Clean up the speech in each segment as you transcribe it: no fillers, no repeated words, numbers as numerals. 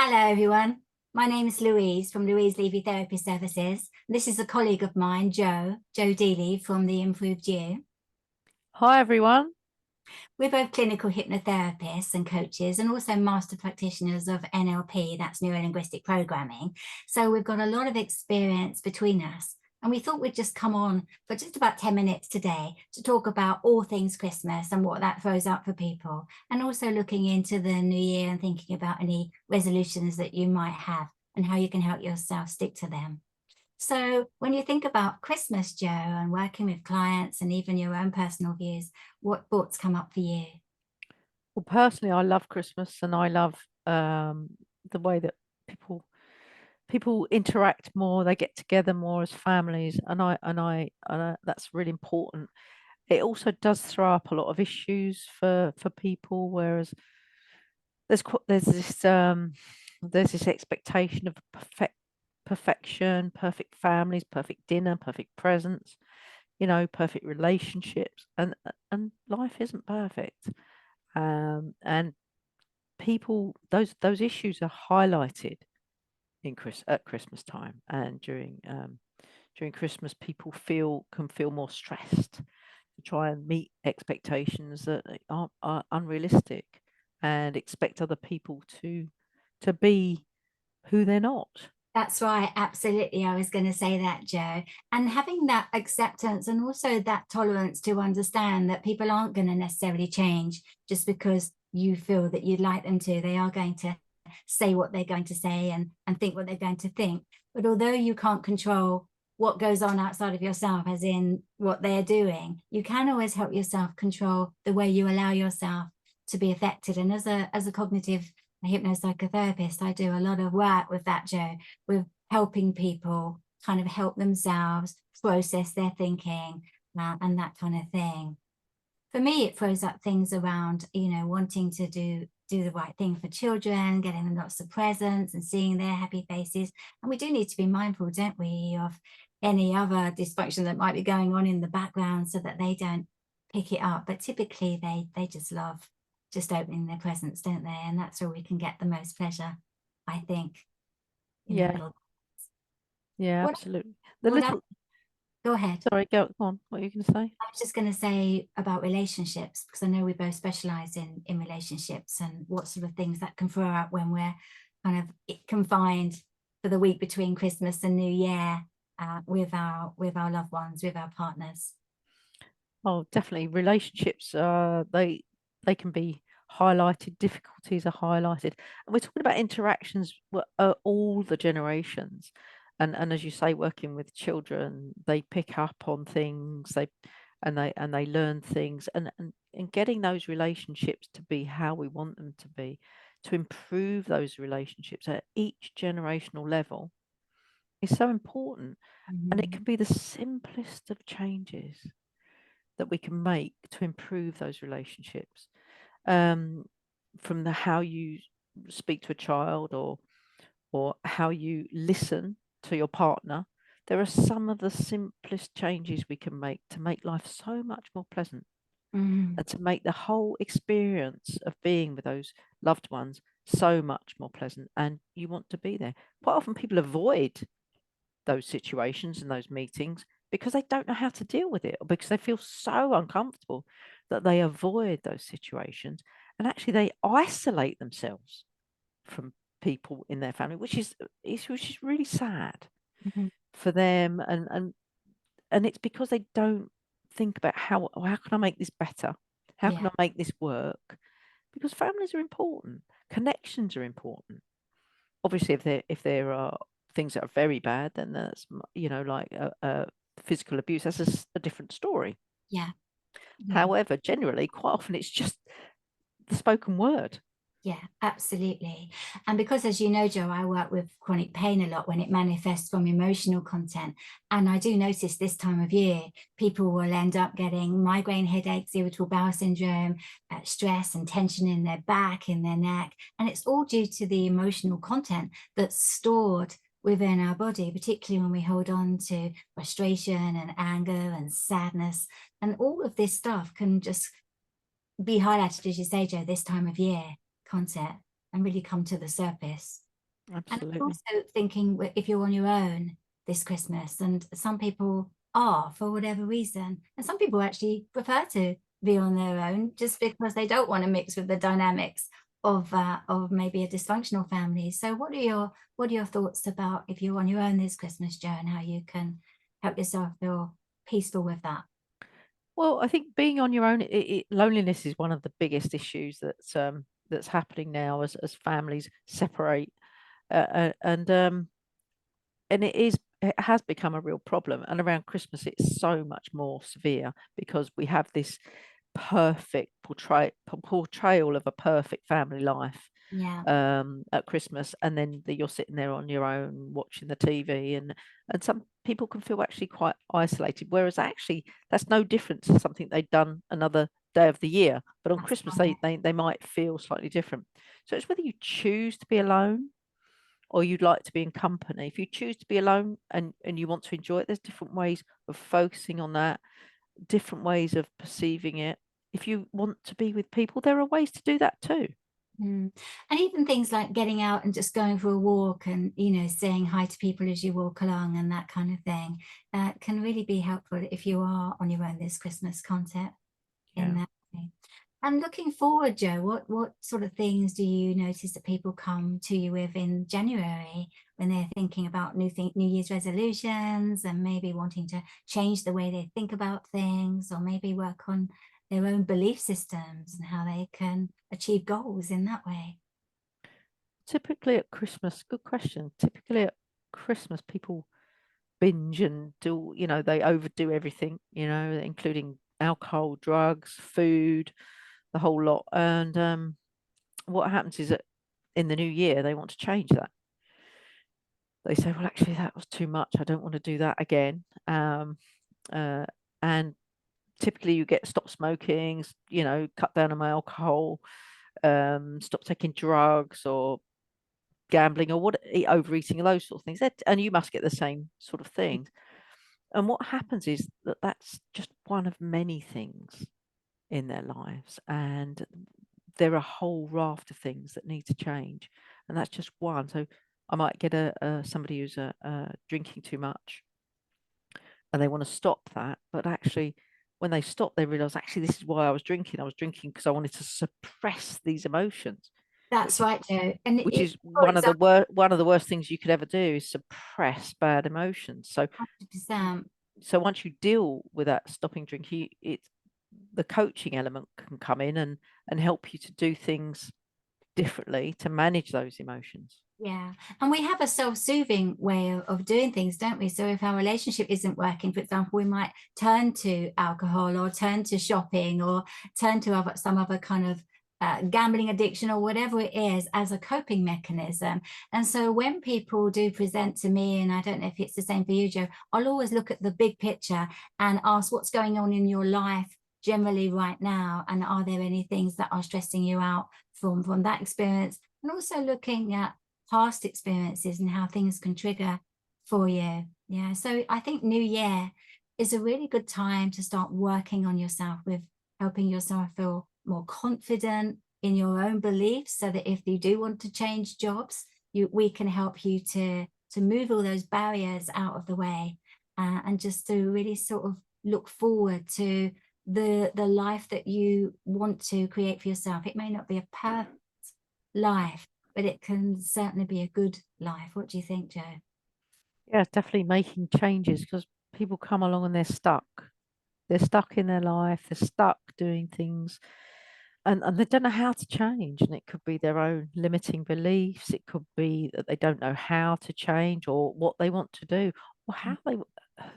Hello, everyone. My name is Louise from Louise Levy Therapy Services. This is a colleague of mine, Joe Dealey from the Improved You. Hi, everyone. We're both clinical hypnotherapists and coaches and also master practitioners of NLP, that's neuro-linguistic programming. So we've got a lot of experience between us. And we thought we'd just come on for just about 10 minutes today to talk about all things Christmas and what that throws up for people. And also looking into the new year and thinking about any resolutions that you might have and how you can help yourself stick to them. So when you think about Christmas, Joe, and working with clients and even your own personal views, what thoughts come up for you? Well, personally, I love Christmas, and I love the way that people interact more. They get together more as families, and that's really important. It also does throw up a lot of issues for people, whereas there's this expectation of perfection, perfect families, perfect dinner, perfect presents, perfect relationships, and life isn't perfect. And people, those issues are highlighted at Christmas time, and during Christmas, people can feel more stressed to try and meet expectations that are unrealistic, and expect other people to be who they're not. That's right. Absolutely. I was going to say that, Joe. And having that acceptance and also that tolerance to understand that people aren't going to necessarily change just because you feel that you'd like them to. They are going to say what they're going to say and think what they're going to think. But although you can't control what goes on outside of yourself, as in what they're doing, you can always help yourself control the way you allow yourself to be affected. And as a cognitive hypnopsychotherapist, I do a lot of work with that, Joe, with helping people kind of help themselves process their thinking and that kind of thing. For me, it throws up things around, wanting to do the right thing for children, getting them lots of presents and seeing their happy faces. And we do need to be mindful, don't we, of any other dysfunction that might be going on in the background so that they don't pick it up. But typically they just love just opening their presents, don't they? And that's where we can get the most pleasure, I think, in the Yeah, little. yeah, What absolutely. The what else? little, Go ahead. sorry, go on. What are you going to say? I was just going to say about relationships, because I know we both specialize in relationships and what sort of things that can throw out when we're kind of confined for the week between Christmas and New Year with our loved ones, with our partners. Oh, definitely. Relationships, they can be highlighted. Difficulties are highlighted, and we're talking about interactions all the generations. And as you say, working with children, they pick up on things. They learn things, and getting those relationships to be how we want them to be, to improve those relationships at each generational level is so important. And it Mhm. can be the simplest of changes that we can make to improve those relationships, um, from the how you speak to a child, or how you listen to your partner. There are some of the simplest changes we can make to make life so much more pleasant, Mhm. and to make the whole experience of being with those loved ones so much more pleasant, and you want to be there. Quite often people avoid those situations and those meetings because they don't know how to deal with it, or because they feel so uncomfortable that they avoid those situations, and actually they isolate themselves from people in their family, which is really sad Mhm. for them. And it's because they don't think about how can I make this better, how can Yeah. I make this work, because families are important, connections are important. Obviously, if there are things that are very bad, then that's, like physical abuse. That's a different story. Yeah. Yeah. However, generally, quite often it's just the spoken word. Yeah, absolutely. And because, as you know, Joe, I work with chronic pain a lot when it manifests from emotional content. And I do notice this time of year, people will end up getting migraine headaches, irritable bowel syndrome, stress and tension in their back, in their neck. And it's all due to the emotional content that's stored within our body, particularly when we hold on to frustration and anger and sadness. And all of this stuff can just be highlighted, as you say, Joe, this time of year concept and really come to the surface. And I'm Absolutely. also thinking if you're on your own this Christmas, and some people are for whatever reason, and some people actually prefer to be on their own just because they don't want to mix with the dynamics of maybe a dysfunctional family. So what are your thoughts about if you're on your own this Christmas, Joe, and how you can help yourself feel peaceful with that? Well, I think being on your own, loneliness is one of the biggest issues that's happening now as families separate, and it has become a real problem. And around Christmas, it's so much more severe because we have this perfect portrayal of a perfect family life Yeah. at Christmas, and then you're sitting there on your own watching the TV, and some people can feel actually quite isolated. Whereas actually, that's no different to something they've done another day of the year. But on That's Christmas, right. they might feel slightly different. So it's whether you choose to be alone or you'd like to be in company. If you choose to be alone and you want to enjoy it, there's different ways of focusing on that, different ways of perceiving it. If you want to be with people, there are ways to do that too. Mm. And even things like getting out and just going for a walk and, saying hi to people as you walk along and that kind of thing, can really be helpful if you are on your own this Christmas, can't it? In Yeah. that way. And looking forward, Joe, what sort of things do you notice that people come to you with in January when they're thinking about New Year's resolutions and maybe wanting to change the way they think about things, or maybe work on their own belief systems and how they can achieve goals in that way? Typically at Christmas, good question. Typically at Christmas, people binge and do, they overdo everything, including alcohol, drugs, food, the whole lot. And what happens is that in the new year, they want to change that. They say, well, actually, that was too much. I don't want to do that again. Uh, and typically you get stop smoking, cut down on my alcohol, stop taking drugs or gambling or overeating, those sort of things. And you must get the same sort of things. And what happens is that that's just one of many things in their lives. And there are a whole raft of things that need to change. And that's just one. So I might get somebody who's drinking too much and they want to stop that. But actually, when they stop, they realize, actually, this is why I was drinking. I was drinking because I wanted to suppress these emotions, That's which is right, Joe. And which is for example, one of the worst things you could ever do is suppress bad emotions. So 100%. once you deal with that stopping drinking, it's the coaching element can come in and help you to do things differently to manage those emotions. Yeah. And we have a self-soothing way of doing things, don't we? So if our relationship isn't working, for example, we might turn to alcohol or turn to shopping or turn to some other kind of gambling addiction or whatever it is as a coping mechanism. And so when people do present to me, and I don't know if it's the same for you, Joe, I'll always look at the big picture and ask what's going on in your life generally right now, and are there any things that are stressing you out from that experience, and also looking at past experiences and how things can trigger for you. Yeah. So I think New Year is a really good time to start working on yourself with helping yourself feel more confident in your own beliefs, so that if you do want to change jobs, we can help you to move all those barriers out of the way, and just to really sort of look forward to the life that you want to create for yourself. It may not be a perfect life, but it can certainly be a good life. What do you think, Joe? Yeah, definitely making changes because people come along and they're stuck. They're stuck in their life. They're stuck doing things and they don't know how to change. And it could be their own limiting beliefs. It could be that they don't know how to change or what they want to do or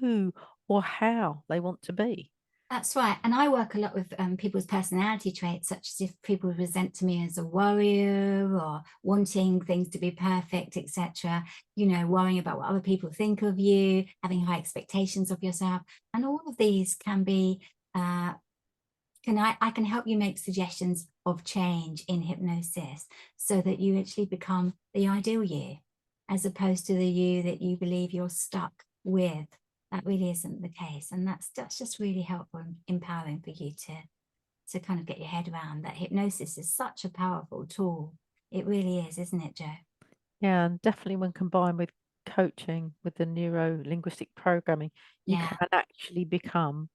who or how they want to be. That's right. And I work a lot with people's personality traits, such as if people present to me as a warrior or wanting things to be perfect, etc. Worrying about what other people think of you, having high expectations of yourself. And all of these can be uh, I can help you make suggestions of change in hypnosis so that you actually become the ideal you, as opposed to the you that you believe you're stuck with. That really isn't the case. And that's just really helpful and empowering for you to kind of get your head around that hypnosis is such a powerful tool. It really is, isn't it, Joe? Yeah, and definitely when combined with coaching, with the neuro linguistic programming, you Yeah. can actually become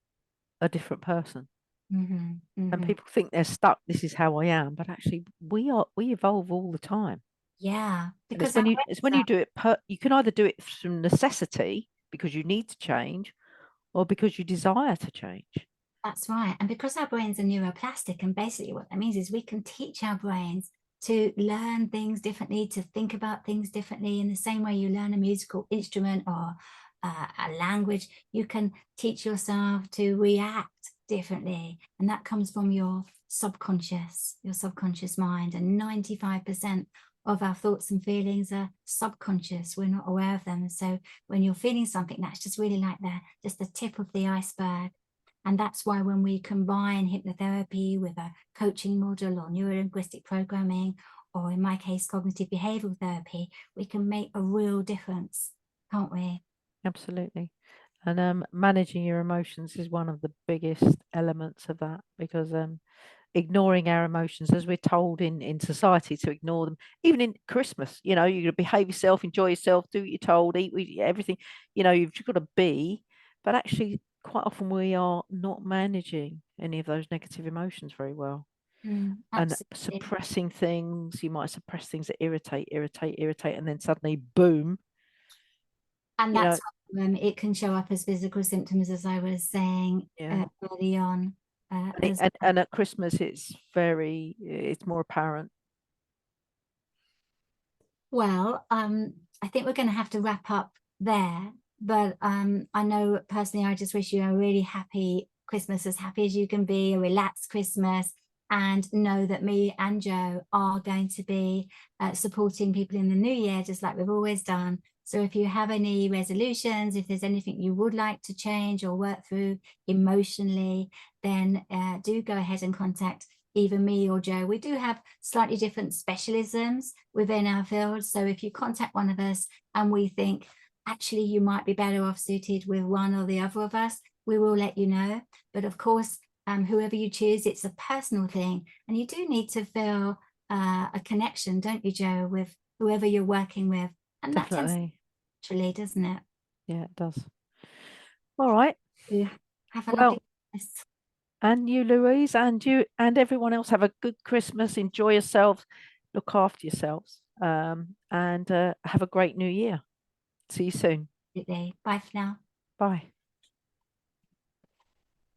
a different person. Hmm. And Hmm. people think they're stuck, this is how I am, but actually we evolve all the time. Yeah, And it's because our when you brains it's when are, you do it you can either do it from necessity because you need to change or because you desire to change. that's right. And because our brains are neuroplastic, and basically what that means is we can teach our brains to learn things differently, to think about things differently, in the same way you learn a musical instrument or a language, you can teach yourself to react differently. And that comes from your subconscious mind. And 95% of our thoughts and feelings are subconscious. We're not aware of them. So when you're feeling something, that's just really like just the tip of the iceberg. And that's why when we combine hypnotherapy with a coaching model or neurolinguistic programming, or in my case, cognitive behavioral therapy, we can make a real difference, can't we? Absolutely. And managing your emotions is one of the biggest elements of that because ignoring our emotions, as we're told in society to ignore them, even in Christmas, you're going to behave yourself, enjoy yourself, do what you're told, eat everything, you've just got to be. But actually, quite often we are not managing any of those negative emotions very well and Absolutely. suppressing things. You might suppress things that irritate, and then suddenly, boom, And you know, that's when it can show up as physical symptoms, as I was saying yeah. early on, And, as well. and at Christmas, it's more apparent. Well, I think we're going to have to wrap up there. But I know personally, I just wish you a really happy Christmas, as happy as you can be, a relaxed Christmas, and know that me and Joe are going to be supporting people in the new year, just like we've always done. So if you have any resolutions, if there's anything you would like to change or work through emotionally, then do go ahead and contact either me or Joe. We do have slightly different specialisms within our field. So if you contact one of us and we think actually you might be better off suited with one or the other of us, we will let you know. But of course, whoever you choose, it's a personal thing. And you do need to feel a connection, don't you, Joe, with whoever you're working with. And that tends Definitely. naturally, doesn't it? Yeah, it does. All right. Yeah. Have a Well, lovely Christmas. and you, Louise, and you, and everyone else, have a good Christmas. Enjoy yourselves. Look after yourselves. And have a great new year. See you soon. Bye for now. Bye.